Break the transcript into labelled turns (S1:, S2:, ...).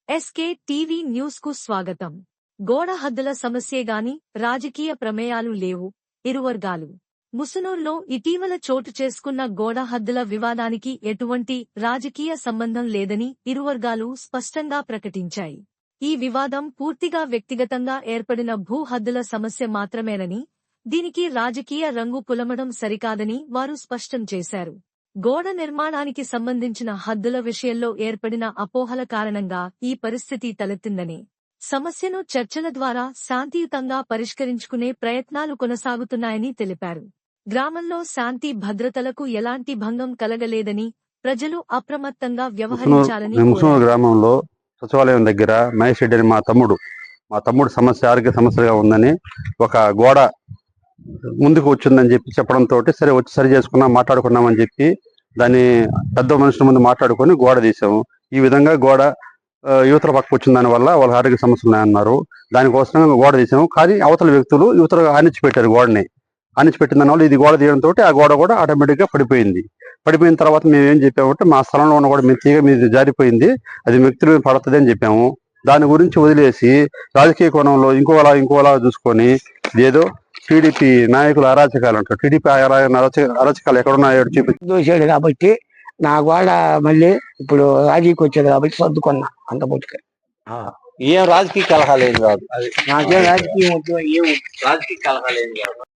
S1: SK TV news కు స్వాగతం. గోడ హద్దుల సమస్యేగాని రాజకీయ ప్రమేయాలు లేవు. ఇరువర్గాలు ముసునూర్లో ఇటీవల చోటు చేసుకున్న గోడ హద్దుల వివాదానికి ఎటువంటి రాజకీయ సంబంధం లేదని ఇరువర్గాలు స్పష్టంగా ప్రకటించాయి. ఈ వివాదం పూర్తిగా వ్యక్తిగతంగా ఏర్పడిన భూ హద్దుల సమస్య మాత్రమేనని, దీనికి రాజకీయ రంగు పులమడం సరికాదని వారు స్పష్టం చేశారు. గోడ నిర్మాణానికి సంబంధించిన హద్దుల విషయంలో ఏర్పడిన అపోహల కారణంగా ఈ పరిస్థితి తలెత్తిందని, సమస్యను చర్చల ద్వారా శాంతియుతంగా పరిష్కరించుకునే ప్రయత్నాలు కొనసాగుతున్నాయని తెలిపారు. గ్రామంలో శాంతి భద్రతలకు ఎలాంటి భంగం కలగలేదని, ప్రజలు అప్రమత్తంగా వ్యవహరించాలని
S2: కోరారు. గ్రామంలో సచివాలయం దగ్గర మహేష్ రెడ్డి అని మా తమ్ముడు సమస్య ఆరోగ్య సమస్యగా ఉందని ఒక గోడ ముందుకు వచ్చిందని చెప్పడంతో సరే వచ్చి సరి చేసుకున్నాం, మాట్లాడుకున్నామని చెప్పి దాన్ని పెద్ద మనుషుల ముందు మాట్లాడుకొని గోడ తీసాము. ఈ విధంగా గోడ యువతల పక్క వచ్చిన దాని వల్ల వాళ్ళకి ఆరోగ్య సమస్యలు ఉన్నాయన్నారు. దానికోసం గోడ తీసాము. కానీ అవతల వ్యక్తులు యువతలు ఆనిచ్చిపెట్టారు. గోడని ఆనిచ్చిపెట్టిన దాని వల్ల ఇది గోడ తీయడంతో ఆ గోడ కూడా ఆటోమేటిక్గా పడిపోయింది. పడిపోయిన తర్వాత మేము ఏం చెప్పామంటే మా స్థలంలో ఉన్న కూడా తీగ మీద జారిపోయింది, అది వ్యక్తుల మీద పడుతుంది అని చెప్పాము. దాని గురించి వదిలేసి రాజకీయ కోణంలో ఇంకోలా చూసుకొని ఏదో టీడీపీ నాయకులు అరాచకాలు అంటారు. టీడీపీ అరాచకాలు ఎక్కడున్నాయో
S3: చూసాడు కాబట్టి నా గోడ మళ్ళీ ఇప్పుడు రాజీకి వచ్చేది కాబట్టి సర్దుకున్నా అంత పుట్టుక.
S4: ఏం రాజకీయ కలహాలు ఏం కాదు,
S3: నాకేం రాజకీయం ఏం
S4: రాజకీయ కలహాలు ఏం కాదు.